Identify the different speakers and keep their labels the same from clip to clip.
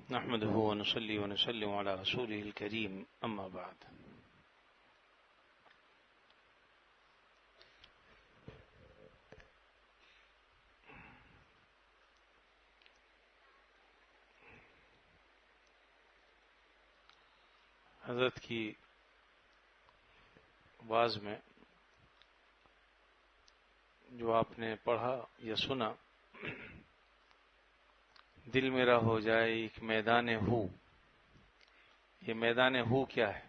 Speaker 1: نحمده ونصلي ونسلم على رسوله الكريم أما بعد. حضرت کی واعظ میں جو آپ نے پڑھا یا سنا، دل میرا ہو جائے ایک میدان ہو، یہ میدان ہو کیا ہے؟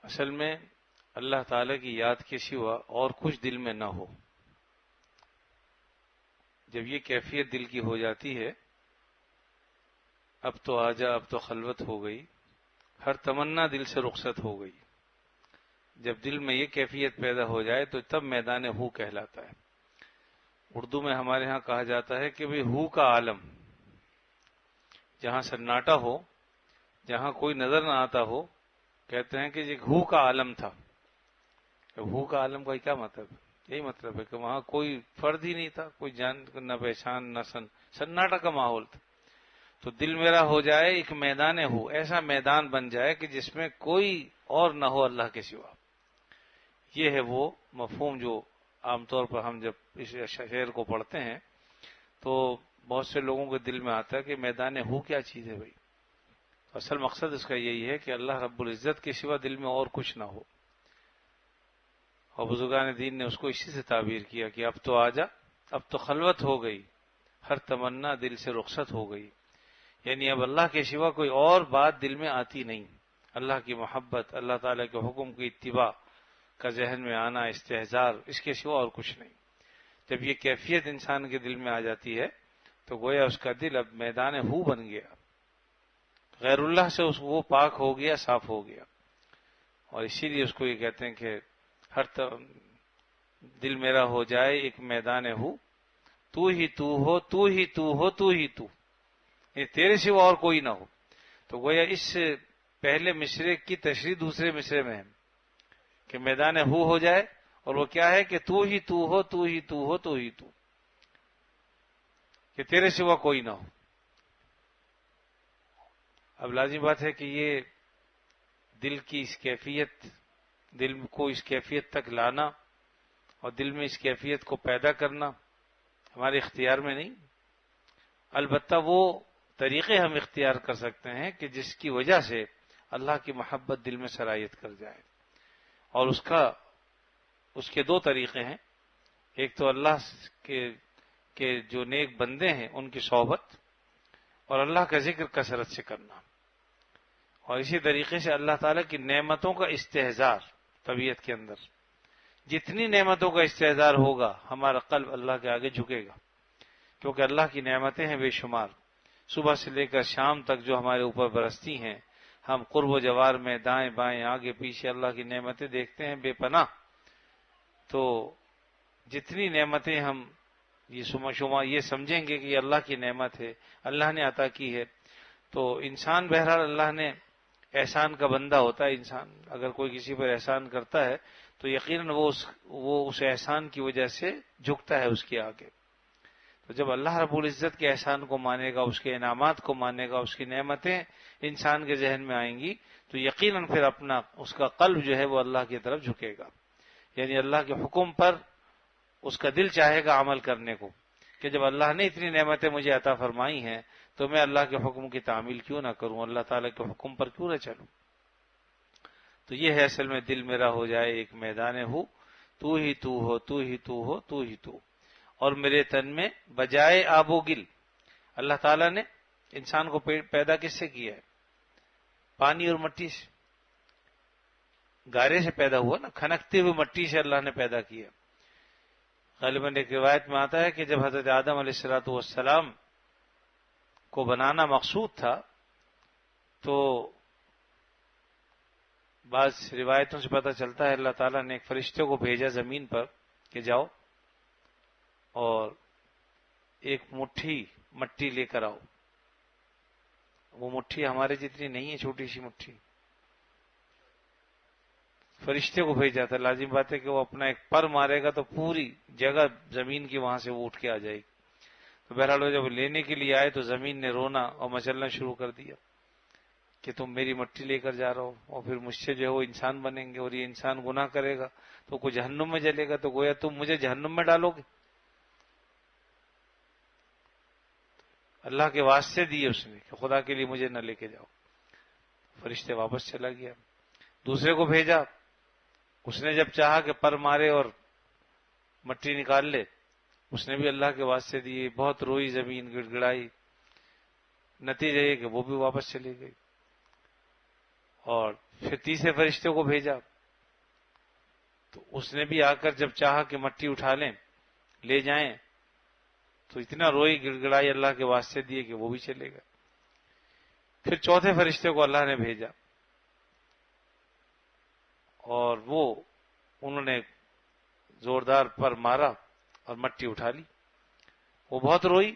Speaker 1: اصل میں اللہ تعالی کی یاد کے سوا اور کچھ دل میں نہ ہو. جب یہ کیفیت دل کی ہو جاتی ہے، اب تو آجا، اب تو خلوت ہو گئی، ہر تمنا دل سے رخصت ہو گئی. جب دل میں یہ کیفیت پیدا ہو جائے تو تب میدان ہو کہلاتا ہے. اردو میں ہمارے ہاں کہا جاتا ہے کہ بھئی ہو کا عالم، جہاں سناٹا ہو، جہاں کوئی نظر نہ آتا ہو، کہتے ہیں کہ یہ ہو کا عالم تھا. ہو کا عالم کا کیا مطلب ہے؟ یہی مطلب ہے کہ وہاں کوئی فرد ہی نہیں تھا، کوئی جان نہ پہچان نہ سناٹا کا ماحول تھا. تو دل میرا ہو جائے ایک میدان ہو، ایسا میدان بن جائے کہ جس میں کوئی اور نہ ہو اللہ کے سوا. یہ ہے وہ مفہوم جو عام طور پر ہم جب اس شعر کو پڑھتے ہیں تو بہت سے لوگوں کے دل میں آتا ہے کہ میدان ہو کیا چیز ہے بھائی. اصل مقصد اس کا یہی ہے کہ اللہ رب العزت کے سوا دل میں اور کچھ نہ ہو. اور بزرگان دین نے اس کو اسی سے تعبیر کیا کہ اب تو آجا، اب تو خلوت ہو گئی، ہر تمنا دل سے رخصت ہو گئی. یعنی اب اللہ کے سوا کوئی اور بات دل میں آتی نہیں. اللہ کی محبت، اللہ تعالیٰ کے حکم کی اتباع کا ذہن میں آنا، استحضار، اس کے سوا اور کچھ نہیں. جب یہ کیفیت انسان کے دل میں آ جاتی ہے تو گویا اس کا دل اب میدان ہو بن گیا، غیر اللہ سے وہ پاک ہو گیا، صاف ہو گیا. اور اسی لیے اس کو یہ کہتے ہیں کہ دل میرا ہو جائے ایک میدان ہو، تو ہی تو ہو، تو ہی تو ہو، تو ہی تو، یہ تیرے سوا اور کوئی نہ ہو. تو گویا اس پہلے مصرے کی تشریح دوسرے مصرے میں ہے کہ میدان ہو جائے، اور وہ کیا ہے کہ تو ہی تو ہو، تو ہی تو ہو، تو ہی تو، کہ تیرے سوا کوئی نہ ہو. اب لازم بات ہے کہ یہ دل کی اس کیفیت، دل کو اس کیفیت تک لانا اور دل میں اس کیفیت کو پیدا کرنا ہمارے اختیار میں نہیں. البتہ وہ طریقے ہم اختیار کر سکتے ہیں کہ جس کی وجہ سے اللہ کی محبت دل میں سرایت کر جائے. اور اس کے دو طریقے ہیں. ایک تو اللہ کے جو نیک بندے ہیں ان کی صحبت، اور اللہ کا ذکر کثرت سے کرنا. اور اسی طریقے سے اللہ تعالیٰ کی نعمتوں کا استحضار طبیعت کے اندر. جتنی نعمتوں کا استحضار ہوگا ہمارا قلب اللہ کے آگے جھکے گا، کیونکہ اللہ کی نعمتیں ہیں بے شمار. صبح سے لے کر شام تک جو ہمارے اوپر برستی ہیں، ہم قرب و جوار میں دائیں بائیں آگے پیچھے اللہ کی نعمتیں دیکھتے ہیں بے پناہ. تو جتنی نعمتیں ہم یہ سمجھیں گے کہ یہ اللہ کی نعمت ہے، اللہ نے عطا کی ہے. تو انسان بہرحال اللہ نے احسان کا بندہ ہوتا ہے. انسان اگر کوئی کسی پر احسان کرتا ہے تو یقیناً وہ اس احسان کی وجہ سے جھکتا ہے اس کے آگے. تو جب اللہ رب العزت کے احسان کو مانے گا، اس کے انعامات کو مانے گا، اس کی نعمتیں انسان کے ذہن میں آئیں گی تو یقیناً پھر اس کا قلب جو ہے وہ اللہ کی طرف جھکے گا. یعنی اللہ کے حکم پر اس کا دل چاہے گا عمل کرنے کو، کہ جب اللہ نے اتنی نعمتیں مجھے عطا فرمائی ہیں تو میں اللہ کے حکم کی تعمیل کیوں نہ کروں، اللہ تعالیٰ کے حکم پر کیوں نہ چلوں. تو یہ ہے اصل میں دل میرا ہو جائے ایک میدان ہو، تو ہی تو ہو، تو ہی تو ہو، تو ہی تو. اور میرے تن میں بجائے آب و گل. اللہ تعالیٰ نے انسان کو پیدا کس سے کیا ہے؟ پانی اور مٹی سے. گارے سے پیدا ہوا نا، کھنکتے ہوئے مٹی سے اللہ نے پیدا کیا. غالباً ایک روایت میں آتا ہے کہ جب حضرت آدم علیہ السلام کو بنانا مقصود تھا تو بعض روایتوں سے پتہ چلتا ہے اللہ تعالیٰ نے ایک فرشتے کو بھیجا زمین پر کہ جاؤ اور ایک مٹھی مٹی لے کر آؤ. وہ مٹھی ہمارے جتنی نہیں ہے، چھوٹی سی مٹھی. فرشتے کو بھیجا تھا. لازم بات ہے کہ وہ اپنا ایک پر مارے گا تو پوری جگہ زمین کی وہاں سے وہ اٹھ کے آ جائے گی. تو بہرحال وہ جب لینے کے لیے آئے تو زمین نے رونا اور مچلنا شروع کر دیا کہ تم میری مٹی لے کر جا رہا ہو، اور پھر مجھ سے جو ہے وہ انسان بنیں گے، اور یہ انسان گناہ کرے گا تو کوئی جہنم میں جلے گا، تو گویا تم مجھے جہنم میں ڈالو گے۔ اللہ کے واسطے دیے اس نے کہ خدا کے لیے مجھے نہ لے کے جاؤ۔ فرشتے واپس چلا گیا، دوسرے کو بھیجا، اس نے جب چاہا کہ پر مارے اور مٹی نکال لے، اس نے بھی اللہ کے واسطے دیے، بہت روئی زمین، گڑ گڑائی، نتیجہ یہ کہ وہ بھی واپس چلی گئی۔ اور پھر تیسرے فرشتے کو بھیجا تو اس نے بھی آ کر جب چاہا کہ مٹی اٹھا لیں لے جائیں، تو اتنا روئی گڑ گڑائی، اللہ کے واسطے دیے کہ وہ بھی چلے گا۔ پھر چوتھے فرشتے کو اللہ نے بھیجا اور وہ انہوں نے زوردار پر مارا اور مٹی اٹھا لی، وہ بہت روئی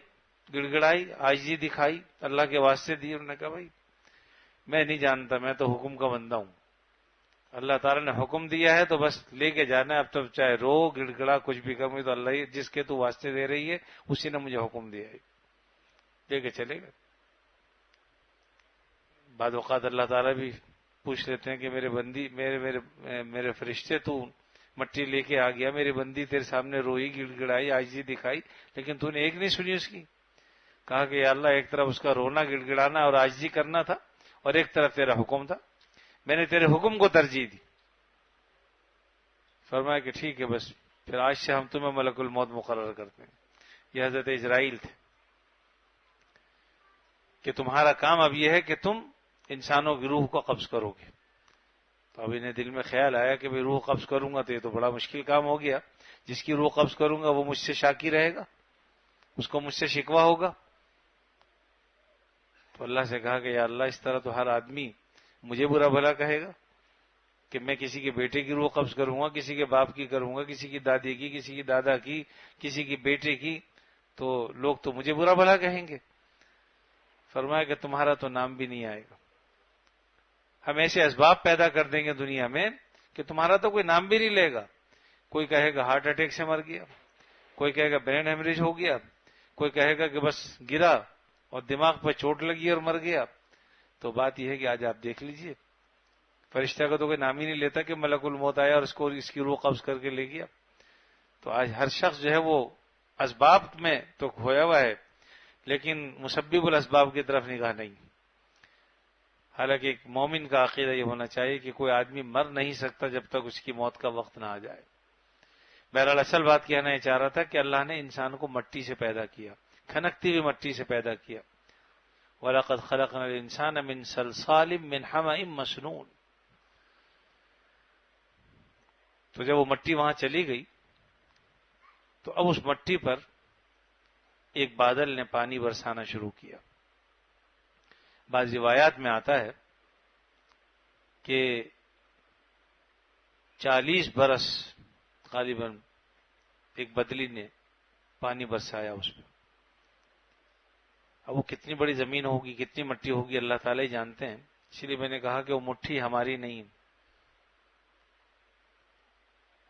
Speaker 1: گڑ گڑائی، عاجزی دکھائی، اللہ کے واسطے دی۔ انہوں نے کہا بھائی میں نہیں جانتا، میں تو حکم کا بندہ ہوں، اللہ تعالیٰ نے حکم دیا ہے تو بس لے کے جانا ہے، اب تو چاہے رو گڑ گڑا کچھ بھی کر، مجھے تو اللہ ہی جس کے تو واسطے دے رہی ہے اسی نے مجھے حکم دیا ہے، لے کے چلے گا۔ بعض اوقات اللہ تعالیٰ بھی پوچھ لیتے ہیں کہ میرے بندی میرے فرشتے تو مٹی لے کے آ گیا، میری بندی تیرے سامنے روئی گڑ گڑائی عاجزی دکھائی، لیکن تو نے ایک نہیں سنی اس کی۔ کہا کہ یا اللہ ایک طرف اس کا رونا گڑ گڑانا اور عاجزی کرنا تھا، اور ایک طرف تیرا حکم تھا، میں نے تیرے حکم کو ترجیح دی۔ فرمایا کہ ٹھیک ہے، بس پھر آج سے ہم تمہیں ملک الموت مقرر کرتے ہیں۔ یہ حضرت اسرائیل تھے کہ تمہارا کام اب یہ ہے کہ تم انسانوں کی روح کو قبض کرو گے۔ تو اب انہیں دل میں خیال آیا کہ روح قبض کروں گا تو یہ تو بڑا مشکل کام ہو گیا، جس کی روح قبض کروں گا وہ مجھ سے شاکی رہے گا، اس کو مجھ سے شکوہ ہوگا۔ تو اللہ سے کہا کہ یا اللہ اس طرح تو ہر آدمی مجھے برا بھلا کہے گا کہ میں کسی کے بیٹے کی روح قبض کروں گا، کسی کے باپ کی کروں گا، کسی کی دادی کی، کسی کی دادا کی، کسی کی بیٹے کی، تو لوگ تو مجھے برا بھلا کہیں گے۔ فرمایا کہ تمہارا تو نام بھی نہیں آئے گا، ہم ایسے اسباب پیدا کر دیں گے دنیا میں کہ تمہارا تو کوئی نام بھی نہیں لے گا۔ کوئی کہے گا ہارٹ اٹیک سے مر گیا، کوئی کہے گا برین ہیمریج ہو گیا، کوئی کہے گا کہ بس گرا اور دماغ پہ چوٹ لگی اور مر گیا۔ تو بات یہ ہے کہ آج آپ دیکھ لیجئے، فرشتہ کا تو کوئی نام ہی نہیں لیتا کہ ملک الموت آیا اور اس کی روح قبض کر کے لے گیا۔ تو آج ہر شخص جو ہے وہ اسباب میں تو کھویا ہوا ہے، لیکن مسبب الاسباب کی طرف نگاہ نہیں۔ حالانکہ ایک مومن کا عقیدہ یہ ہونا چاہیے کہ کوئی آدمی مر نہیں سکتا جب تک اس کی موت کا وقت نہ آ جائے۔ بہرحال اصل بات کہنا یہ چاہ رہا تھا کہ اللہ نے انسان کو مٹی سے پیدا کیا، کھنکتی ہوئی مٹی سے پیدا کیا۔ وَلَقَدْ خَلَقْنَا الْإِنسَانَ مِنْ صَلْصَالٍ مِّنْ حَمَإٍ مَّسْنُونٍ۔ تو جب وہ مٹی وہاں چلی گئی تو اب اس مٹی پر ایک بادل نے پانی برسانا شروع کیا۔ بعض روایات میں آتا ہے کہ 40 برس غالباً ایک بدلی نے پانی برسایا اس میں۔ اب وہ کتنی بڑی زمین ہوگی، کتنی مٹی ہوگی، اللہ تعالیٰ ہی جانتے ہیں، اسی لیے میں نے کہا کہ وہ مٹھی ہماری نہیں۔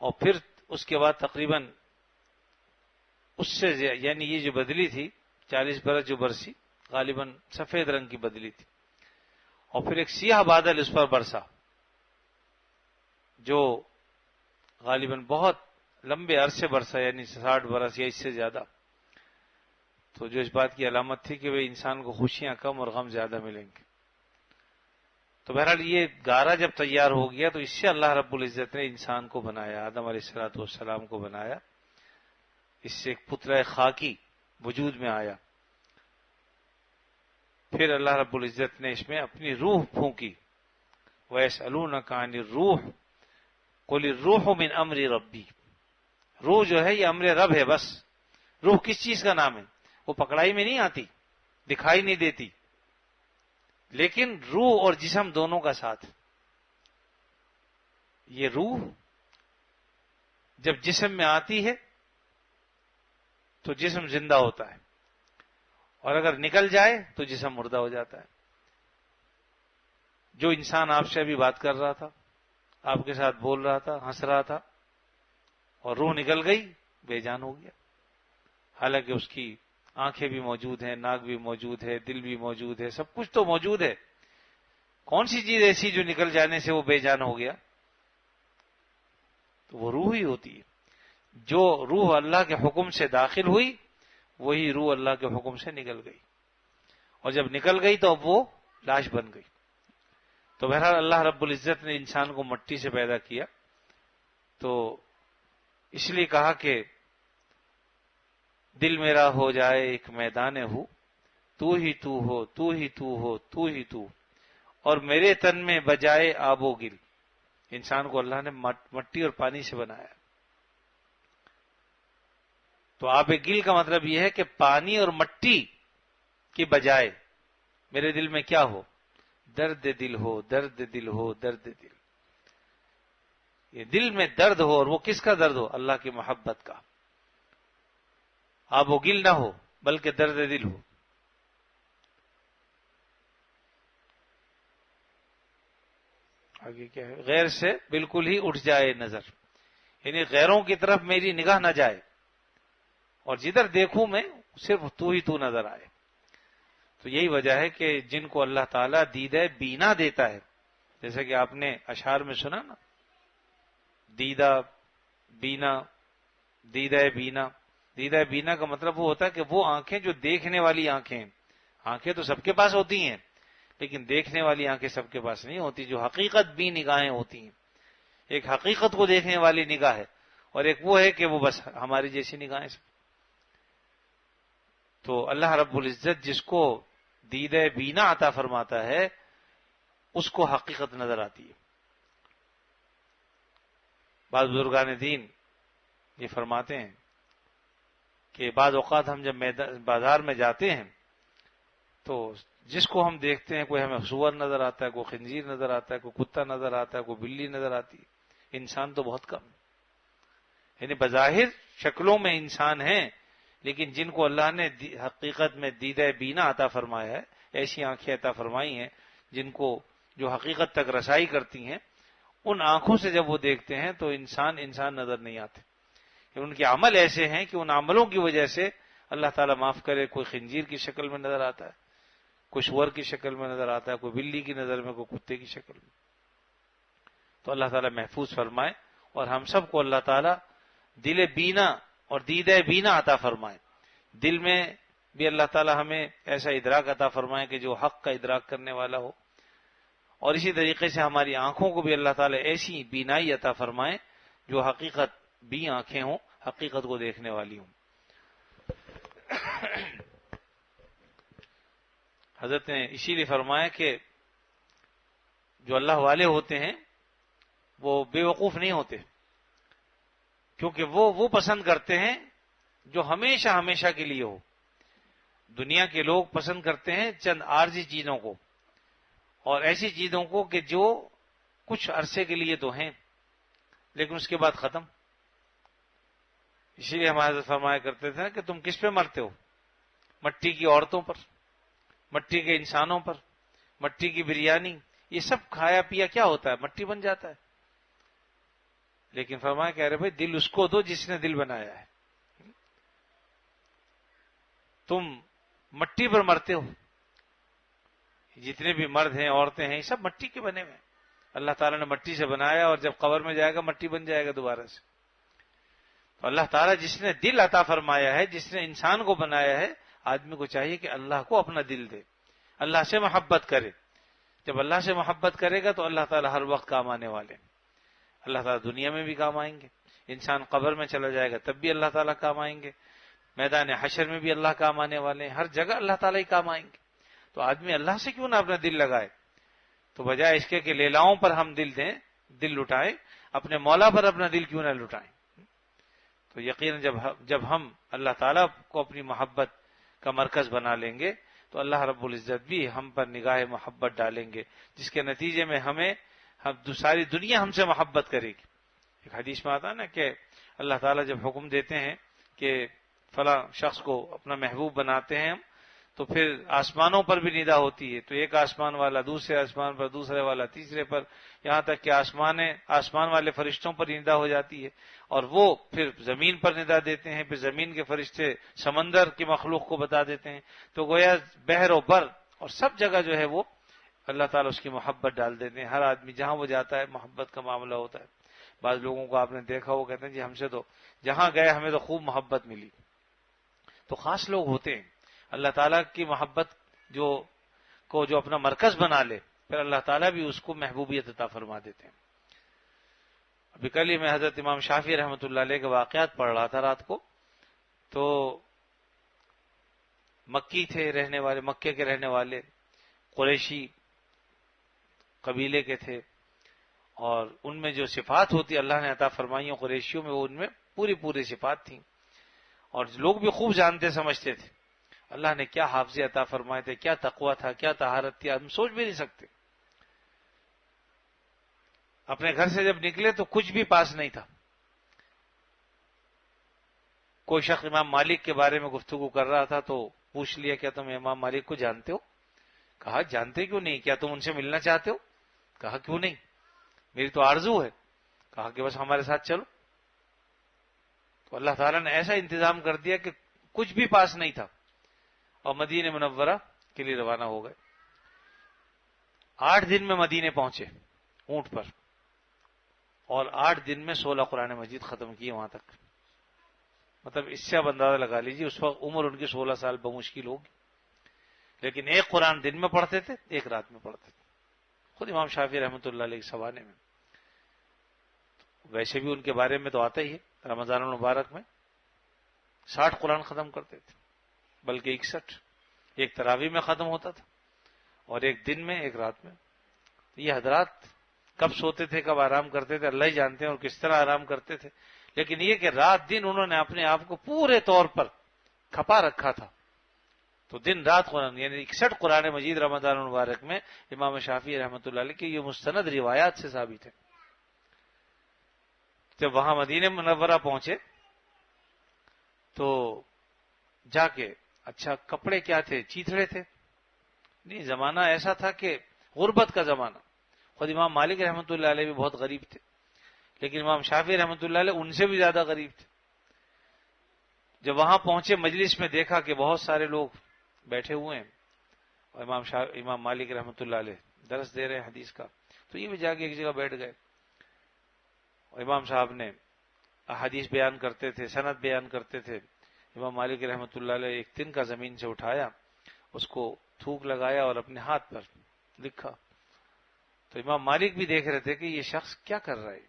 Speaker 1: اور پھر اس کے بعد تقریباً اس سے یعنی یہ جو بدلی تھی 40 برس جو برسی، غالباً سفید رنگ کی بدلی تھی، اور پھر ایک سیاہ بادل اس پر برسا جو غالباً بہت لمبے عرصے برسا، یعنی 60 برس یا اس سے زیادہ۔ تو جو اس بات کی علامت تھی کہ وہ انسان کو خوشیاں کم اور غم زیادہ ملیں گے۔ تو بہرحال یہ گارا جب تیار ہو گیا تو اس سے اللہ رب العزت نے انسان کو بنایا، آدم علیہ السلام کو بنایا، اس سے ایک پتلہ خاکی وجود میں آیا۔ پھر اللہ رب العزت نے اس میں اپنی روح پھونکی، وَيَسْأَلُونَكَ عَنِ الرُّوحِ قُلِ الرُّوحُ مِنْ أَمْرِ رَبِّي۔ روح جو ہے یہ امر رب ہے۔ بس روح کس چیز کا نام ہے؟ وہ پکڑائی میں نہیں آتی، دکھائی نہیں دیتی، لیکن روح اور جسم دونوں کا ساتھ۔ یہ روح جب جسم میں آتی ہے تو جسم زندہ ہوتا ہے، اور اگر نکل جائے تو جسم مردہ ہو جاتا ہے۔ جو انسان آپ سے ابھی بات کر رہا تھا، آپ کے ساتھ بول رہا تھا، ہنس رہا تھا، اور روح نکل گئی، بے جان ہو گیا، حالانکہ اس کی آنکھیں بھی موجود ہیں، ناک بھی موجود ہے، دل بھی موجود ہے، سب کچھ تو موجود ہے. کون سی چیز ایسی جو نکل جانے سے وہ بے جان ہو گیا؟ تو وہ روح ہی ہوتی ہے. جو روح اللہ کے حکم سے داخل ہوئی وہی روح اللہ کے حکم سے نکل گئی، اور جب نکل گئی تو اب وہ لاش بن گئی. تو بہرحال اللہ رب العزت نے انسان کو مٹی سے پیدا کیا، تو اس لیے کہا کہ دل میرا ہو جائے ایک میدان ہو، تو ہی تو ہو، تو ہی تو ہو، تو ہی تو، اور میرے تن میں بجائے آب و گل. انسان کو اللہ نے مٹی اور پانی سے بنایا. تو آب گل کا مطلب یہ ہے کہ پانی اور مٹی کی بجائے میرے دل میں کیا ہو؟ درد دل ہو، درد دل ہو، درد دل. یہ دل میں درد ہو، اور وہ کس کا درد ہو؟ اللہ کی محبت کا. آب و گل نہ ہو بلکہ درد دل ہو. آگے کیا ہے؟ غیر سے بالکل ہی اٹھ جائے نظر، یعنی غیروں کی طرف میری نگاہ نہ جائے، اور جدھر دیکھوں میں صرف تو ہی تو نظر آئے. تو یہی وجہ ہے کہ جن کو اللہ تعالیٰ دیدہ بینا دیتا ہے، جیسے کہ آپ نے اشعار میں سنا نا، دیدہ بینا، دیدہ بینا. دیدہ بینا کا مطلب وہ ہوتا ہے کہ وہ آنکھیں جو دیکھنے والی آنکھیں ہیں. آنکھیں تو سب کے پاس ہوتی ہیں لیکن دیکھنے والی آنکھیں سب کے پاس نہیں ہوتی، جو حقیقت بھی نگاہیں ہوتی ہیں. ایک حقیقت کو دیکھنے والی نگاہ ہے، اور ایک وہ ہے کہ وہ بس ہماری جیسی نگاہیں سب. تو اللہ رب العزت جس کو دیدہ بینا عطا فرماتا ہے اس کو حقیقت نظر آتی ہے. بعض بزرگان دین یہ فرماتے ہیں کہ بعض اوقات ہم جب بازار میں جاتے ہیں تو جس کو ہم دیکھتے ہیں، کوئی ہمیں سور نظر آتا ہے، کوئی خنزیر نظر آتا ہے، کوئی کتا نظر آتا ہے، کوئی بلی نظر آتی ہے. انسان تو بہت کم، یعنی بظاہر شکلوں میں انسان ہیں، لیکن جن کو اللہ نے حقیقت میں دیدہ بینا عطا فرمایا ہے، ایسی آنکھیں عطا فرمائی ہیں جن کو جو حقیقت تک رسائی کرتی ہیں، ان آنکھوں سے جب وہ دیکھتے ہیں تو انسان نظر نہیں آتے. ان کے عمل ایسے ہیں کہ ان عملوں کی وجہ سے اللہ تعالیٰ معاف کرے، کوئی خنزیر کی شکل میں نظر آتا ہے، کوئی سور کی شکل میں نظر آتا ہے، کوئی بلی کی نظر میں، کوئی کتے کی شکل میں. تو اللہ تعالیٰ محفوظ فرمائے، اور ہم سب کو اللہ تعالیٰ دل بینا اور دیدہ بینا عطا فرمائے. دل میں بھی اللہ تعالیٰ ہمیں ایسا ادراک عطا فرمائے کہ جو حق کا ادراک کرنے والا ہو، اور اسی طریقے سے ہماری آنکھوں کو بھی اللہ تعالیٰ ایسی بینائی عطا فرمائے جو حقیقت بھی آنکھیں ہوں، حقیقت کو دیکھنے والی ہوں. حضرت نے اسی لیے فرمایا کہ جو اللہ والے ہوتے ہیں وہ بے وقوف نہیں ہوتے، کیونکہ وہ پسند کرتے ہیں جو ہمیشہ ہمیشہ کے لیے ہو. دنیا کے لوگ پسند کرتے ہیں چند عارضی چیزوں کو، اور ایسی چیزوں کو کہ جو کچھ عرصے کے لیے تو ہیں لیکن اس کے بعد ختم. اسی لیے ہمارے حضرت فرمایا کرتے تھے کہ تم کس پہ مرتے ہو؟ مٹی کی عورتوں پر، مٹی کے انسانوں پر، مٹی کی بریانی، یہ سب کھایا پیا کیا ہوتا ہے؟ مٹی بن جاتا ہے. لیکن فرمایا کہہ رہے بھائی دل اس کو دو جس نے دل بنایا ہے. تم مٹی پر مرتے ہو. جتنے بھی مرد ہیں، عورتیں ہیں، یہ سب مٹی کے بنے ہوئے. اللہ تعالیٰ نے مٹی سے بنایا، اور جب قبر میں جائے گا مٹی بن جائے گا دوبارہ سے. تو اللہ تعالیٰ جس نے دل عطا فرمایا ہے، جس نے انسان کو بنایا ہے، آدمی کو چاہیے کہ اللہ کو اپنا دل دے، اللہ سے محبت کرے. جب اللہ سے محبت کرے گا تو اللہ تعالیٰ ہر وقت کام آنے والے. اللہ تعالیٰ دنیا میں بھی کام آئیں گے، انسان قبر میں چلا جائے گا تب بھی اللہ تعالیٰ کام آئیں گے، میدان حشر میں بھی اللہ کام آنے والے ہیں، ہر جگہ اللہ تعالیٰ ہی کام آئیں گے. تو آدمی اللہ سے کیوں نہ اپنا دل لگائے؟ تو بجائے اس کے کہ لیلاؤں پر ہم دل دیں، دل لٹائیں، اپنے مولا پر اپنا دل کیوں نہ لٹائیں؟ تو یقیناً جب ہم اللہ تعالیٰ کو اپنی محبت کا مرکز بنا لیں گے تو اللہ رب العزت بھی ہم پر نگاہ محبت ڈالیں گے، جس کے نتیجے میں ساری دنیا ہم سے محبت کرے گی. ایک حدیث میں آتا ہے نا کہ اللہ تعالیٰ جب حکم دیتے ہیں کہ فلاں شخص کو اپنا محبوب بناتے ہیں ہم، تو پھر آسمانوں پر بھی ندا ہوتی ہے، تو ایک آسمان والا دوسرے آسمان پر، دوسرے والا تیسرے پر، یہاں تک کہ آسمان والے فرشتوں پر ندا ہو جاتی ہے، اور وہ پھر زمین پر ندا دیتے ہیں، پھر زمین کے فرشتے سمندر کی مخلوق کو بتا دیتے ہیں، تو گویا بحر و بر اور سب جگہ جو ہے وہ اللہ تعالیٰ اس کی محبت ڈال دیتے ہیں. ہر آدمی جہاں وہ جاتا ہے محبت کا معاملہ ہوتا ہے. بعض لوگوں کو آپ نے دیکھا وہ کہتے ہیں جی ہم سے تو جہاں گئے ہمیں تو خوب محبت ملی. تو خاص لوگ ہوتے ہیں اللہ تعالیٰ کی محبت جو اپنا مرکز بنا لے، پھر اللہ تعالیٰ بھی اس کو محبوبیت عطا فرما دیتے ہیں. ابھی کل ہی میں حضرت امام شافعی رحمۃ اللہ علیہ کے واقعات پڑھ رہا تھا رات کو. تو مکی تھے رہنے والے، مکے کے رہنے والے قریشی قبیلے کے تھے، اور ان میں جو صفات ہوتی اللہ نے عطا فرمائی قریشیوں میں، وہ ان میں پوری صفات تھیں، اور لوگ بھی خوب جانتے سمجھتے تھے اللہ نے کیا حافظ عطا فرمائے تھے، کیا تقوی تھا، کیا طہارت تھی، ہم سوچ بھی نہیں سکتے. اپنے گھر سے جب نکلے تو کچھ بھی پاس نہیں تھا. کوئی شخص امام مالک کے بارے میں گفتگو کر رہا تھا تو پوچھ لیا کیا تم امام مالک کو جانتے ہو؟ کہا جانتے کیوں نہیں، کیا تم ان سے ملنا چاہتے ہو؟ کہا کیوں نہیں، میری تو آرزو ہے. کہا کہ بس ہمارے ساتھ چلو. تو اللہ تعالیٰ نے ایسا انتظام کر دیا کہ کچھ بھی پاس نہیں تھا، اور مدینہ منورہ کے لیے روانہ ہو گئے. 8 دن میں مدینے پہنچے اونٹ پر، اور 8 دن میں 16 قرآن مجید ختم کیے وہاں تک. مطلب اس سے اب اندازہ لگا لیجیے اس وقت عمر ان کی 16 سال بمشکل ہوگی، لیکن ایک قرآن دن میں پڑھتے تھے، ایک رات میں پڑھتے تھے. خود امام شافعی رحمۃ اللہ علیہ کے زمانے میں. ویسے بھی ان کے بارے میں تو آتا ہی ہے رمضان المبارک میں 60 قرآن ختم کرتے تھے، بلکہ 61. ایک تراویح میں ختم ہوتا تھا، اور ایک دن میں ایک رات میں. یہ حضرات کب سوتے تھے کب آرام کرتے تھے اللہ ہی جانتے ہیں، اور کس طرح آرام کرتے تھے، لیکن یہ کہ رات دن انہوں نے اپنے آپ کو پورے طور پر کھپا رکھا تھا. تو دن رات قرآن، یعنی 61 قرآن مجید رمضان المبارک میں امام شافعی رحمۃ اللہ علیہ کی یہ مستند روایات سے ثابت ہے. جب وہاں مدینہ منورہ پہنچے تو جا کے اچھا کپڑے کیا تھے، چیتڑے تھے. نہیں، زمانہ ایسا تھا کہ غربت کا زمانہ. خود امام مالک رحمۃ اللہ علیہ بھی بہت غریب تھے، لیکن امام شافعی رحمۃ اللہ علیہ ان سے بھی زیادہ غریب تھے. جب وہاں پہنچے مجلس میں دیکھا کہ بہت سارے لوگ بیٹھے ہوئے ہیں، اور امام مالک رحمۃ اللہ علیہ درس دے رہے ہیں حدیث کا، تو یہ بھی جا کے ایک جگہ بیٹھ گئے. اور امام صاحب نے حدیث بیان کرتے تھے، سند بیان کرتے تھے. امام مالک رحمۃ اللہ علیہ ایک تن کا زمین سے اٹھایا، اس کو تھوک لگایا اور اپنے ہاتھ پر لکھا. تو امام مالک بھی دیکھ رہے تھے کہ یہ شخص کیا کر رہا ہے.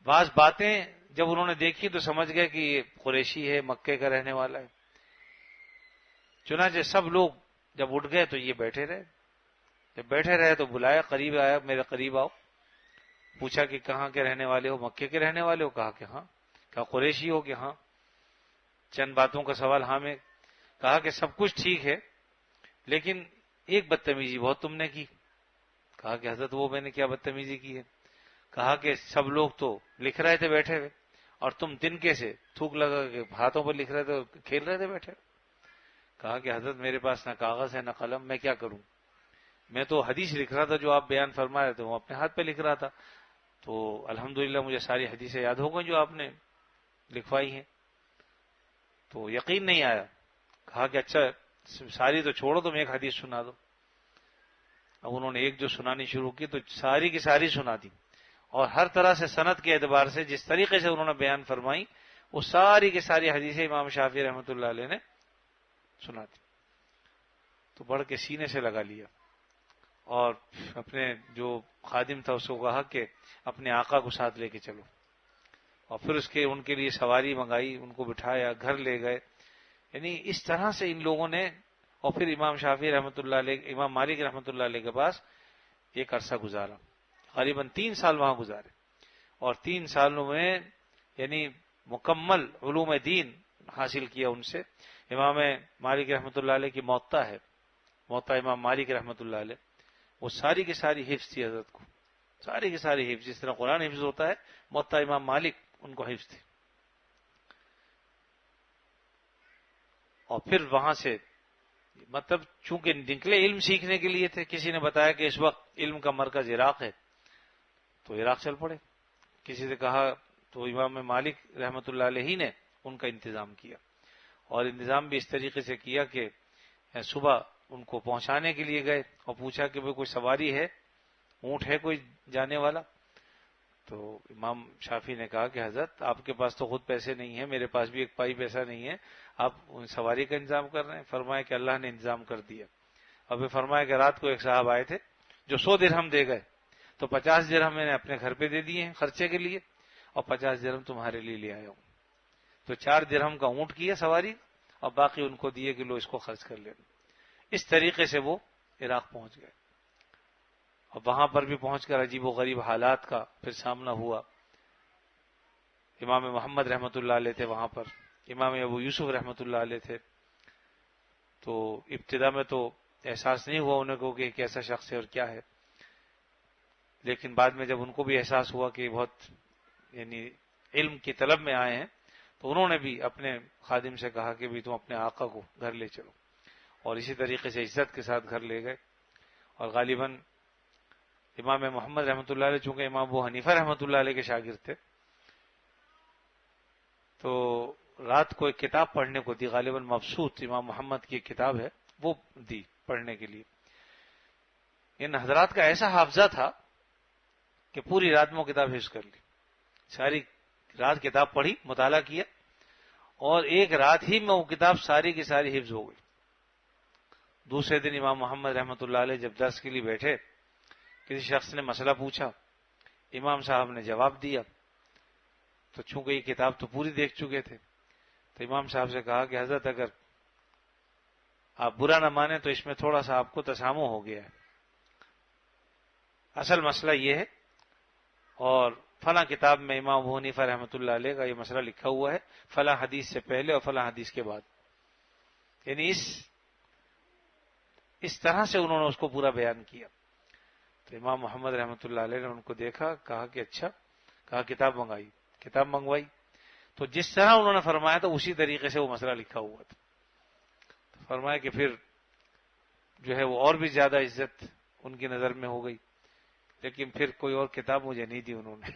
Speaker 1: بعض باتیں جب انہوں نے دیکھی تو سمجھ گئے کہ یہ قریشی ہے، مکے کا رہنے والا ہے. چنانچہ سب لوگ جب اٹھ گئے تو یہ بیٹھے رہے. جب بیٹھے رہے تو بلایا، قریب آیا، میرے قریب آؤ. پوچھا کہ کہاں کے رہنے والے ہو، مکے کے رہنے والے ہو؟ کہا کہ ہاں. کہا قریشی ہو؟ کہ ہاں. چند باتوں کا سوال ہاں میں. کہا کہ سب کچھ ٹھیک ہے، لیکن ایک بدتمیزی بہت تم نے کی. کہا کہ حضرت وہ میں نے کیا بدتمیزی کی ہے؟ کہا کہ سب لوگ تو لکھ رہے تھے بیٹھے ہوئے، اور تم تنکے سے تھوک لگا کے ہاتھوں پر لکھ رہے تھے اور کھیل رہے تھے بیٹھے. کہا کہ حضرت میرے پاس نہ کاغذ ہے نہ قلم، میں کیا کروں؟ میں تو حدیث لکھ رہا تھا جو آپ بیان فرما رہے تھے، وہ اپنے ہاتھ پہ لکھ رہا تھا. تو الحمدللہ مجھے ساری حدیثیں یاد ہو گئی جو آپ نے لکھوائی ہیں. تو یقین نہیں آیا. کہا کہ اچھا ساری تو چھوڑو، تم ایک حدیث سنا دو. اب انہوں نے ایک جو سنانی شروع کی تو ساری کی ساری سنا دی، اور ہر طرح سے سند کے اعتبار سے جس طریقے سے انہوں نے بیان فرمائی وہ ساری کی ساری حدیثیں امام شافعی رحمۃ اللہ علیہ نے سنا دی. تو بڑھ کے سینے سے لگا لیا، اور اپنے جو خادم تھا اس کو کہا کہ اپنے آقا کو ساتھ لے کے چلو. اور پھر ان کے لیے سواری منگائی، ان کو بٹھایا، گھر لے گئے. یعنی اس طرح سے ان لوگوں نے. اور پھر امام شافعی رحمۃ اللہ علیہ، امام مالک رحمۃ اللہ علیہ کے پاس ایک عرصہ گزارا، قریباً 3 سال وہاں گزارے. اور 3 سالوں میں یعنی مکمل علوم دین حاصل کیا ان سے. امام مالک رحمۃ اللہ علیہ کی موطا ہے، موطا امام مالک رحمۃ اللہ علیہ، وہ ساری کی ساری حفظ تھی حضرت کو، ساری کی ساری حفظ. جس طرح قرآن حفظ ہوتا ہے، موطا امام مالک ان کو حفظ تھی. اور پھر وہاں سے مطلب چونکہ نکلے علم سیکھنے کے لیے تھے، کسی نے بتایا کہ اس وقت علم کا مرکز عراق ہے تو عراق چل پڑے، کسی نے کہا تو امام مالک رحمۃ اللہ علیہ نے ان کا انتظام کیا، اور انتظام بھی اس طریقے سے کیا کہ صبح ان کو پہنچانے کے لیے گئے اور پوچھا کہ کوئی سواری ہے، اونٹ ہے کوئی جانے والا؟ تو امام شافعی نے کہا کہ حضرت آپ کے پاس تو خود پیسے نہیں ہیں، میرے پاس بھی ایک پائی پیسہ نہیں ہے، آپ سواری کا انتظام کر رہے ہیں؟ فرمایا کہ اللہ نے انتظام کر دیا۔ اور پھر فرمایا کہ رات کو ایک صاحب آئے تھے جو 100 درہم دے گئے، تو 50 درہم میں نے اپنے گھر پہ دے دیے ہیں خرچے کے لیے، اور 50 درہم تمہارے لیے لے آیا ہوں۔ تو 4 درہم کا اونٹ کیا سواری، اور باقی ان کو دیے کہ لو اس کو خرچ کر لینا۔ اس طریقے سے وہ عراق پہنچ گئے، اور وہاں پر بھی پہنچ کر عجیب و غریب حالات کا پھر سامنا ہوا۔ امام محمد رحمۃ اللہ علیہ تھے وہاں پر، امام ابو یوسف رحمۃ اللہ علیہ تھے۔ تو ابتدا میں تو احساس نہیں ہوا انہیں کو کہ کیسا شخص ہے اور کیا ہے، لیکن بعد میں جب ان کو بھی احساس ہوا کہ بہت یعنی علم کی طلب میں آئے ہیں، تو انہوں نے بھی اپنے خادم سے کہا کہ بھی تم اپنے آقا کو گھر لے چلو، اور اسی طریقے سے عزت کے ساتھ گھر لے گئے۔ اور غالباً امام محمد رحمۃ اللہ علیہ چونکہ امام ابو حنیفہ رحمۃ اللہ علیہ کے شاگرد تھے، تو رات کو ایک کتاب پڑھنے کو دی، غالباً مبسوط امام محمد کی ایک کتاب ہے، وہ دی پڑھنے کے لیے۔ ان حضرات کا ایسا حافظہ تھا کہ پوری رات میں وہ کتاب حفظ کر لی، ساری رات کتاب پڑھی، مطالعہ کیا، اور ایک رات ہی میں وہ کتاب ساری کی ساری حفظ ہو گئی۔ دوسرے دن امام محمد رحمۃ اللہ علیہ جب درس کے لیے بیٹھے، کسی شخص نے مسئلہ پوچھا، امام صاحب نے جواب دیا، تو چونکہ یہ کتاب تو پوری دیکھ چکے تھے، تو امام صاحب سے کہا کہ حضرت اگر آپ برا نہ مانیں تو اس میں تھوڑا سا آپ کو تسامح ہو گیا ہے، اصل مسئلہ یہ ہے، اور فلاں کتاب میں امام ابو حنیفہ رحمۃ اللہ علیہ کا یہ مسئلہ لکھا ہوا ہے، فلاں حدیث سے پہلے اور فلاں حدیث کے بعد، یعنی اس طرح سے انہوں نے اس کو پورا بیان کیا۔ تو امام محمد رحمۃ اللہ علیہ نے ان کو دیکھا، کہا کہ اچھا، کہا کتاب منگائی، کتاب منگوائی، تو جس طرح انہوں نے فرمایا تھا اسی طریقے سے وہ مسئلہ لکھا ہوا تھا۔ تو فرمایا کہ پھر جو ہے وہ اور بھی زیادہ عزت ان کی نظر میں ہو گئی، لیکن پھر کوئی اور کتاب مجھے نہیں دی انہوں نے۔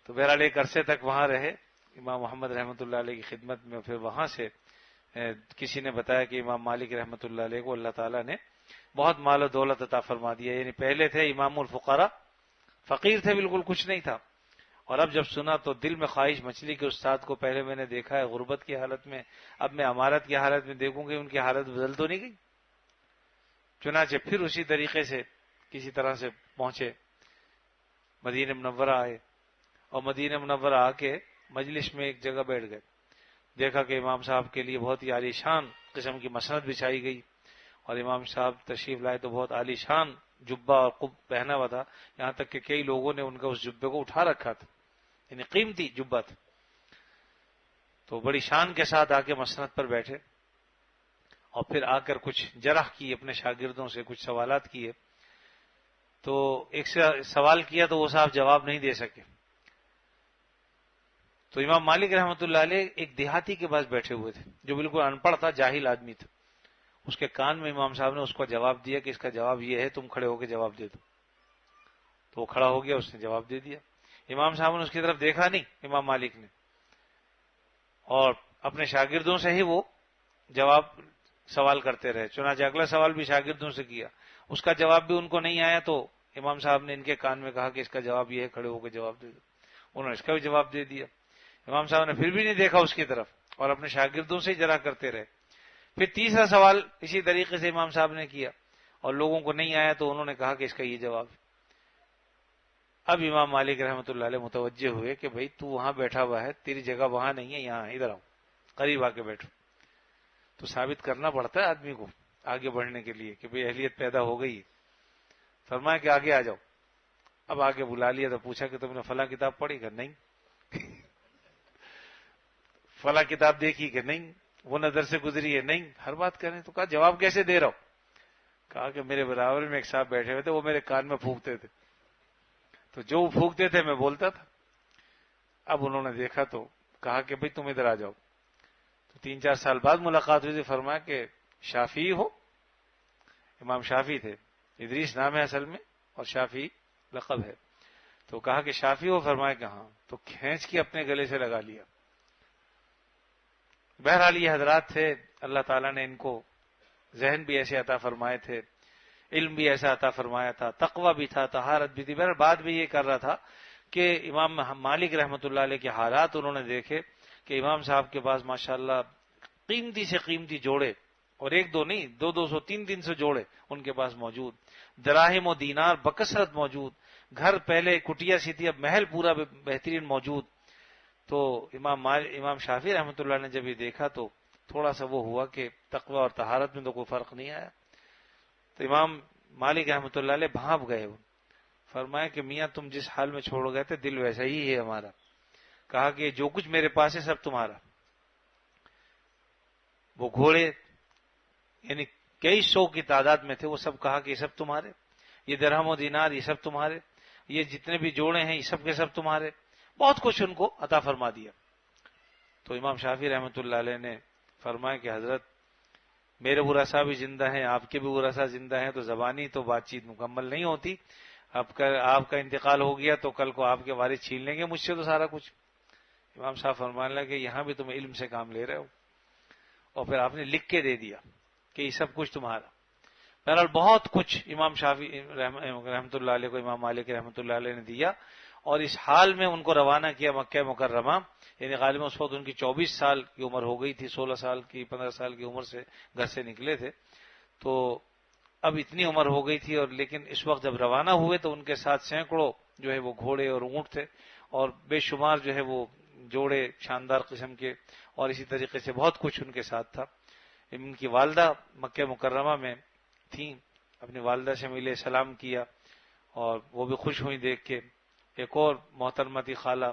Speaker 1: تو بہرحال ایک عرصے تک وہاں رہے امام محمد رحمۃ اللہ علیہ کی خدمت میں، پھر وہاں سے کسی نے بتایا کہ امام مالک رحمۃ اللہ علیہ کو اللہ تعالیٰ نے بہت مال و دولت عطا فرما دیا، یعنی پہلے تھے امام الفقراء، فقیر تھے، بالکل کچھ نہیں تھا، اور اب جب سنا تو دل میں خواہش مچلی کہ استاد کو پہلے میں نے دیکھا ہے غربت کی حالت میں، اب میں امارت کی حالت میں دیکھوں گی، ان کی حالت بدل تو نہیں گئی؟ چنانچہ پھر اسی طریقے سے کسی طرح سے پہنچے، مدینہ منورہ آئے، اور مدینہ منورہ آ کے مجلس میں ایک جگہ بیٹھ گئے، دیکھا کہ امام صاحب کے لیے بہت ہی عالی شان قسم کی مسند بچھائی گئی، اور امام صاحب تشریف لائے تو بہت عالی شان جبہ اور قب پہنا ہوا تھا، یہاں تک کہ کئی لوگوں نے ان کا اس جبے کو اٹھا رکھا تھا، یعنی قیمتی جبہ تھا۔ تو بڑی شان کے ساتھ آ کے مسند پر بیٹھے، اور پھر آ کر کچھ جرح کی، اپنے شاگردوں سے کچھ سوالات کیے۔ تو ایک سے سوال کیا تو وہ صاحب جواب نہیں دے سکے، تو امام مالک رحمۃ اللہ علیہ ایک دیہاتی کے پاس بیٹھے ہوئے تھے جو بالکل ان پڑھ تھا، جاہل آدمی تھا، اس کے کان میں امام صاحب نے اس کو جواب دیا کہ اس کا جواب یہ ہے، تم کھڑے ہو کے جواب دے دو۔ تو وہ کھڑا ہو گیا، اس نے جواب دے دیا، امام صاحب نے اس کی طرف دیکھا نہیں، امام مالک نے، اور اپنے شاگردوں سے ہی وہ جواب سوال کرتے رہے، چنانچہ اگلا سوال بھی شاگردوں سے کیا، اس کا جواب بھی ان کو نہیں آیا، تو امام صاحب نے ان کے کان میں کہا کہ اس کا جواب یہ ہے، کھڑے ہو کے جواب دے دو۔ انہوں نے اس کا بھی جواب دے دیا، امام صاحب نے پھر بھی نہیں دیکھا اس کی طرف، اور اپنے شاگردوں سے ہی جرا کرتے رہے۔ پھر تیسرا سوال اسی طریقے سے امام صاحب نے کیا، اور لوگوں کو نہیں آیا، تو انہوں نے کہا کہ اس کا یہ جواب۔ اب امام مالک رحمۃ اللہ علیہ متوجہ ہوئے کہ بھئی تو وہاں بیٹھا ہوا ہے، تیری جگہ وہاں نہیں ہے، یہاں ادھر آؤ، قریب آ کے بیٹھو۔ تو ثابت کرنا پڑتا ہے آدمی کو آگے بڑھنے کے لیے کہ بھئی اہلیت پیدا ہو گئی ہے۔ فرمایا کہ آگے آ جاؤ۔ اب آگے بلا لیا تو پوچھا کہ تم نے فلاں کتاب پڑھی کہ نہیں، فلاں کتاب دیکھی کہ نہیں، وہ نظر سے گزری ہے نہیں، ہر بات کریں تو کہا جواب کیسے دے رہا ہو؟ کہا کہ میرے برابر میں ایک صاحب بیٹھے ہوئے تھے، وہ میرے کان میں پھونکتے تھے، تو جو وہ پھونکتے تھے میں بولتا تھا۔ اب انہوں نے دیکھا تو کہا کہ بھئی تم ادھر آ جاؤ، تو 3-4 سال بعد ملاقات ہوئی تھی، فرمایا کہ شافعی ہو؟ امام شافعی تھے، ادریس نام ہے اصل میں اور شافعی لقب ہے. تو کہا کہ شافعی ہو؟ فرمایا کہ ہاں. تو کھینچ کے اپنے گلے سے لگا لیا. بہرحال یہ حضرات تھے، اللہ تعالیٰ نے ان کو ذہن بھی ایسے عطا فرمائے تھے، علم بھی ایسا عطا فرمایا تھا، تقوی بھی تھا، طہارت بھی تھی. بہرحال بات بھی یہ کر رہا تھا کہ امام مالک رحمۃ اللہ علیہ کے حالات انہوں نے دیکھے کہ امام صاحب کے پاس ماشاءاللہ قیمتی سے قیمتی جوڑے، اور ایک دو نہیں، 200-300 جوڑے ان کے پاس موجود، دراہم و دینار بکثرت موجود، گھر پہلے کٹیا سی تھی اب محل پورا بہترین موجود. تو امام شافعی رحمۃ اللہ نے جب یہ دیکھا تو تھوڑا سا وہ ہوا کہ تقوی اور طہارت میں تو کوئی فرق نہیں آیا. تو امام مالک رحمۃ اللہ علیہ بھانپ گئے، فرمایا کہ میاں تم جس حال میں چھوڑ گئے تھے دل ویسا ہی ہے ہمارا. کہا کہ جو کچھ میرے پاس ہے سب تمہارا. وہ گھوڑے یعنی کئی سو کی تعداد میں تھے، وہ سب کہا کہ یہ سب تمہارے، یہ درہم و دینار یہ سب تمہارے، یہ جتنے بھی جوڑے ہیں یہ سب کے سب تمہارے. بہت کچھ ان کو عطا فرما دیا. تو امام شافعی رحمۃ اللہ علیہ نے فرمایا کہ حضرت میرے ورثاء بھی زندہ ہیں، آپ کے بھی ورثاء زندہ ہیں، تو زبانی تو بات چیت مکمل نہیں ہوتی. آپ کا انتقال ہو گیا تو کل کو آپ کے وارث چھین لیں گے مجھ سے تو سارا کچھ. امام صاحب فرمانے لگے کہ یہاں بھی تم علم سے کام لے رہے ہو، اور پھر آپ نے لکھ کے دے دیا کہ یہ سب کچھ تمہارا. بہرحال بہت کچھ امام شافعی رحمۃ اللہ علیہ کو امام مالک رحمۃ اللہ علیہ نے دیا، اور اس حال میں ان کو روانہ کیا مکہ مکرمہ. یعنی غالباً اس وقت ان کی 24 سال کی عمر ہو گئی تھی، 16 سال کی 15 سال کی عمر سے گھر سے نکلے تھے. تو اب اتنی عمر ہو گئی تھی، اور لیکن اس وقت جب روانہ ہوئے تو ان کے ساتھ سینکڑوں جو ہے وہ گھوڑے اور اونٹ تھے، اور بے شمار جو ہے وہ جوڑے شاندار قسم کے، اور اسی طریقے سے بہت کچھ ان کے ساتھ تھا. ان کی والدہ مکہ مکرمہ میں تھیں، اپنی والدہ سے ملے، سلام کیا، اور وہ بھی خوش ہوئی دیکھ کے. ایک اور محترمہ تھی خالہ،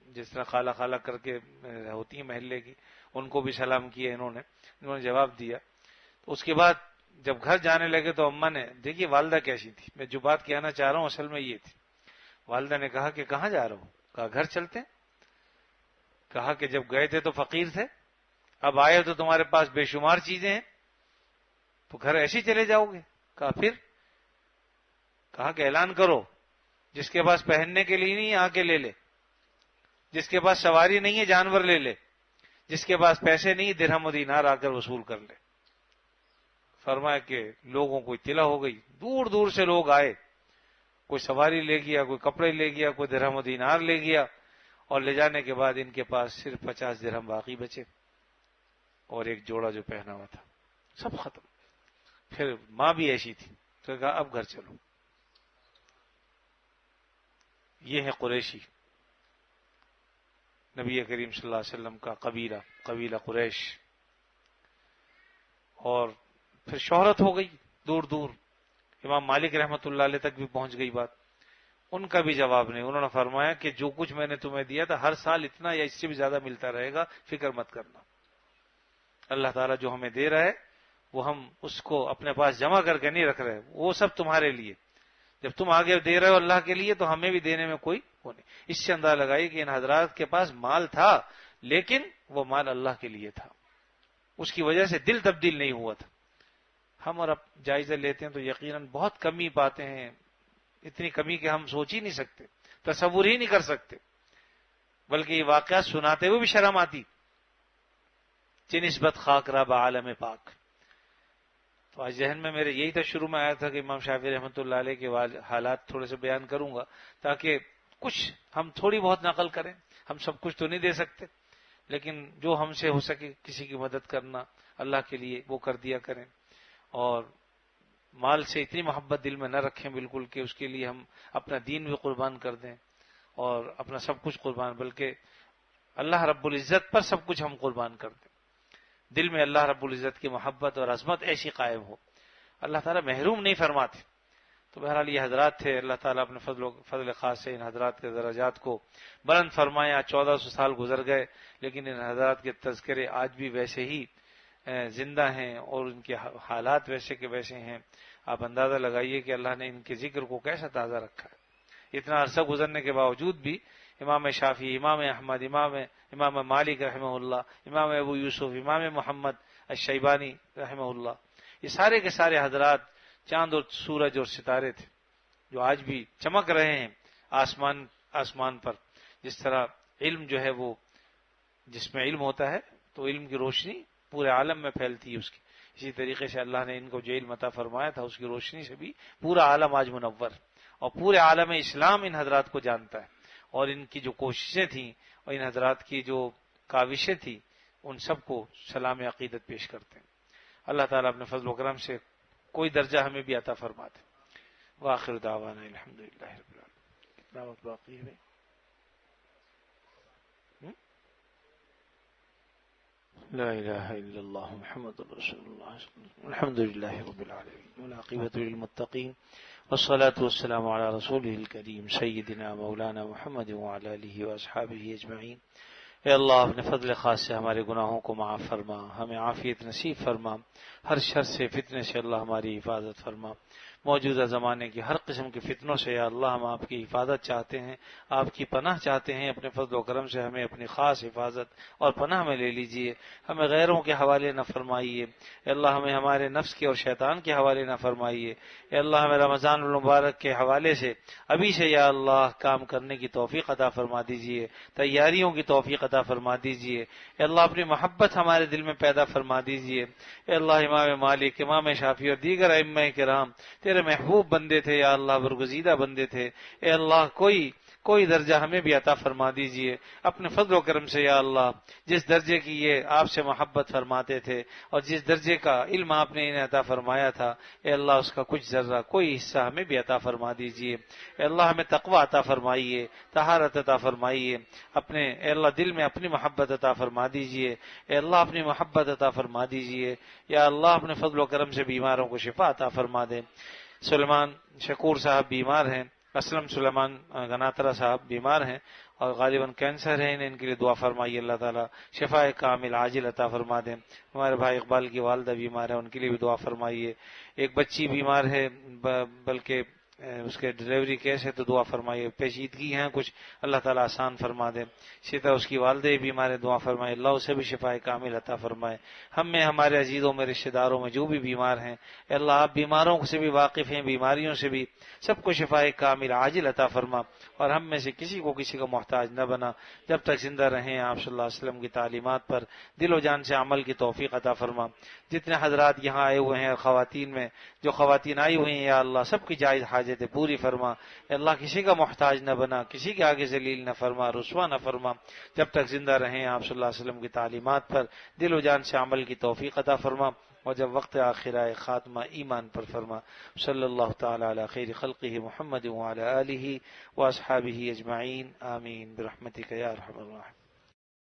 Speaker 1: جس طرح خالہ خالہ کر کے ہوتی ہیں محلے کی، ان کو بھی سلام کیا انہوں نے جواب دیا. تو اس کے بعد جب گھر جانے لگے تو اماں نے دیکھیے والدہ کیسی تھی، میں جو بات کہنا چاہ رہا ہوں اصل میں یہ تھی. والدہ نے کہا کہ کہاں جا رہا ہوں؟ کہا گھر چلتے ہیں. کہا کہ جب گئے تھے تو فقیر تھے، اب آئے تو تمہارے پاس بے شمار چیزیں ہیں، تو گھر ایسے ہی چلے جاؤ گے؟ کہا پھر؟ کہا کہ اعلان کرو، جس کے پاس پہننے کے لیے نہیں آ کے لے لے، جس کے پاس سواری نہیں ہے جانور لے لے، جس کے پاس پیسے نہیں درہم و دینار آ کر وصول کر لے. فرمایا کہ لوگوں کو اطلاع ہو گئی، دور دور سے لوگ آئے، کوئی سواری لے گیا، کوئی کپڑے لے گیا، کوئی درہم و دینار لے گیا، اور لے جانے کے بعد ان کے پاس صرف 50 درہم باقی بچے، اور ایک جوڑا جو پہنا ہوا تھا، سب ختم. پھر ماں بھی ایسی تھی تو کہا اب گھر چلو. یہ ہے قریشی، نبی کریم صلی اللہ علیہ وسلم کا قبیلہ قریش. اور پھر شہرت ہو گئی دور دور، امام مالک رحمۃ اللہ علیہ تک بھی پہنچ گئی بات. ان کا بھی جواب نہیں. انہوں نے فرمایا کہ جو کچھ میں نے تمہیں دیا تھا ہر سال اتنا یا اس سے بھی زیادہ ملتا رہے گا، فکر مت کرنا. اللہ تعالیٰ جو ہمیں دے رہا ہے وہ ہم اس کو اپنے پاس جمع کر کے نہیں رکھ رہے، وہ سب تمہارے لیے. جب تم آگے دے رہے ہو اللہ کے لیے تو ہمیں بھی دینے میں کوئی وہ نہیں. اس سے اندازہ لگائی کہ ان حضرات کے پاس مال تھا، لیکن وہ مال اللہ کے لیے تھا، اس کی وجہ سے دل تبدیل نہیں ہوا تھا. ہم اور اب جائزہ لیتے ہیں تو یقیناً بہت کمی پاتے ہیں، اتنی کمی کہ ہم سوچ ہی نہیں سکتے، تصور ہی نہیں کر سکتے. بلکہ یہ واقعات سناتے ہوئے بھی شرم آتی. چہ نسبت خاک را با عالم پاک. تو آج ذہن میں میرے یہی تھا، شروع میں آیا تھا کہ امام شافعی رحمۃ اللہ علیہ کے حالات تھوڑے سے بیان کروں گا تاکہ کچھ ہم تھوڑی بہت نقل کریں. ہم سب کچھ تو نہیں دے سکتے، لیکن جو ہم سے ہو سکے کسی کی مدد کرنا اللہ کے لیے وہ کر دیا کریں. اور مال سے اتنی محبت دل میں نہ رکھیں بالکل کہ اس کے لیے ہم اپنا دین بھی قربان کر دیں اور اپنا سب کچھ قربان، بلکہ اللہ رب العزت پر سب کچھ ہم قربان کر دیں. دل میں اللہ رب العزت کی محبت اور عظمت ایسی قائم ہو، اللہ تعالیٰ محروم نہیں فرماتے. تو بہرحال یہ حضرات تھے، اللہ تعالیٰ اپنے فضل خاص سے ان حضرات کے درجات کو بلند فرمایا. 1400 سال گزر گئے لیکن ان حضرات کے تذکرے آج بھی ویسے ہی زندہ ہیں، اور ان کے حالات ویسے کے ویسے ہیں. آپ اندازہ لگائیے کہ اللہ نے ان کے ذکر کو کیسا تازہ رکھا ہے. اتنا عرصہ گزرنے کے باوجود بھی امام شافعی، امام احمد، امام مالک رحمہ اللہ، امام ابو یوسف، امام محمد الشیبانی رحمہ اللہ، یہ سارے کے سارے حضرات چاند اور سورج اور ستارے تھے جو آج بھی چمک رہے ہیں آسمان پر. جس طرح علم جو ہے وہ، جس میں علم ہوتا ہے تو علم کی روشنی پورے عالم میں پھیلتی ہے اس کی، اسی طریقے سے اللہ نے ان کو جو علم عطا فرمایا تھا اس کی روشنی سے بھی پورا عالم آج منور، اور پورے عالم اسلام ان حضرات کو جانتا ہے، اور ان کی جو کوششیں تھیں اور ان حضرات کی جو کاوشیں تھیں ان سب کو سلام عقیدت پیش کرتے ہیں. اللہ تعالیٰ اپنے فضل و کرم سے کوئی درجہ ہمیں بھی عطا فرماتے. وآخر دعوانا الحمدللہ رب العالمین. کتنا وقت باقی ہے؟ لا الہ الا اللہ محمد رسول اللہ. الحمد للہ رب العالمین والعاقبۃ للمتقین والصلاة والسلام علی رسولہ الکریم سیدنا مولانا محمد وعلی آلہ واصحابہ اجمعین. اے اللہ اپنے فضل خاص سے ہمارے گناہوں کو معاف فرما، ہمیں عافیت نصیب فرما، ہر شر سے فتنے سے اللہ ہماری حفاظت فرما. موجودہ زمانے کی ہر قسم کے فتنوں سے یا اللہ ہم آپ کی حفاظت چاہتے ہیں، آپ کی پناہ چاہتے ہیں. اپنے فضل و کرم سے ہمیں اپنی خاص حفاظت اور پناہ میں لے لیجئے. ہمیں غیروں کے حوالے نہ فرمائیے اے اللہ، ہمیں ہمارے نفس کے اور شیطان کے حوالے نہ فرمائیے اے اللہ. ہمیں رمضان المبارک کے حوالے سے ابھی سے یا اللہ کام کرنے کی توفیق عطا فرما دیجئے، تیاریوں کی توفیق عطا فرما دیجئے اے اللہ. اپنی محبت ہمارے دل میں پیدا فرما دیجئے اے اللہ. امام مالک، امام شافعی اور دیگر ائمہ کرام تیرے محبوب بندے تھے یا اللہ، برگزیدہ بندے تھے اے اللہ. کوئی درجہ ہمیں بھی عطا فرما دیجئے اپنے فضل و کرم سے یا اللہ. جس درجے کی یہ آپ سے محبت فرماتے تھے اور جس درجے کا علم آپ نے انہیں عطا فرمایا تھا اے اللہ، اس کا کچھ ذرہ کوئی حصہ ہمیں بھی عطا فرما دیجئے اے اللہ. ہمیں تقوی عطا فرمائیے، طہارت عطا فرمائیے، اپنے اے اللہ دل میں اپنی محبت عطا فرما دیجئے اے اللہ. اپنی محبت عطا فرما دیجئے یا اللہ. اپنے فضل و کرم سے بیماروں کو شفا عطا فرما دے. سلیمان شکور صاحب بیمار ہیں، اسلم سلیمان گناترا صاحب بیمار ہیں اور غالباً کینسر ہے، ان کے لیے دعا فرمائیے. اللہ تعالیٰ شفا کامل عاجل عطا فرما دیں. ہمارے بھائی اقبال کی والدہ بیمار ہے، ان کے لیے بھی دعا فرمائیے. ایک بچی بیمار ہے، بلکہ اس کے ڈلیوری کیس ہے تو دعا فرمائیے. پیچیدگی ہیں کچھ، اللہ تعالیٰ آسان فرما دیں. اسی طرح اس کی والدہ بیمار ہے، دعا فرمائے اللہ اسے بھی شفا کامل عطا فرمائے. ہم میں ہمارے عزیزوں میں رشتہ داروں میں جو بھی بیمار ہیں اے اللہ، آپ بیماروں سے بھی واقف ہیں، بیماریوں سے بھی، سب کو شفا کامل عاجل عطا فرما. اور ہم میں سے کسی کو کسی کا محتاج نہ بنا. جب تک زندہ رہیں آپ صلی اللہ علیہ وسلم کی تعلیمات پر دل و جان سے عمل کی توفیق عطا فرما. جتنے حضرات یہاں آئے ہوئے ہیں، خواتین میں جو خواتین آئی ہوئی ہیں یا اللہ، سب کی جائز حاجتیں پوری فرما اے اللہ. کسی کا محتاج نہ بنا، کسی کے آگے ذلیل نہ فرما، رسوا نہ فرما. جب تک زندہ رہیں آپ صلی اللہ علیہ وسلم کی تعلیمات پر دل و جان سے عمل کی توفیق عطا فرما. اور جب وقت آخر آئے خاتمہ ایمان پر فرما. صلی اللہ تعالی علی خیر خلقہ محمد وعلی آلہ واصحابہ اجمعین. آمین برحمتک یا ارحم الراحمین.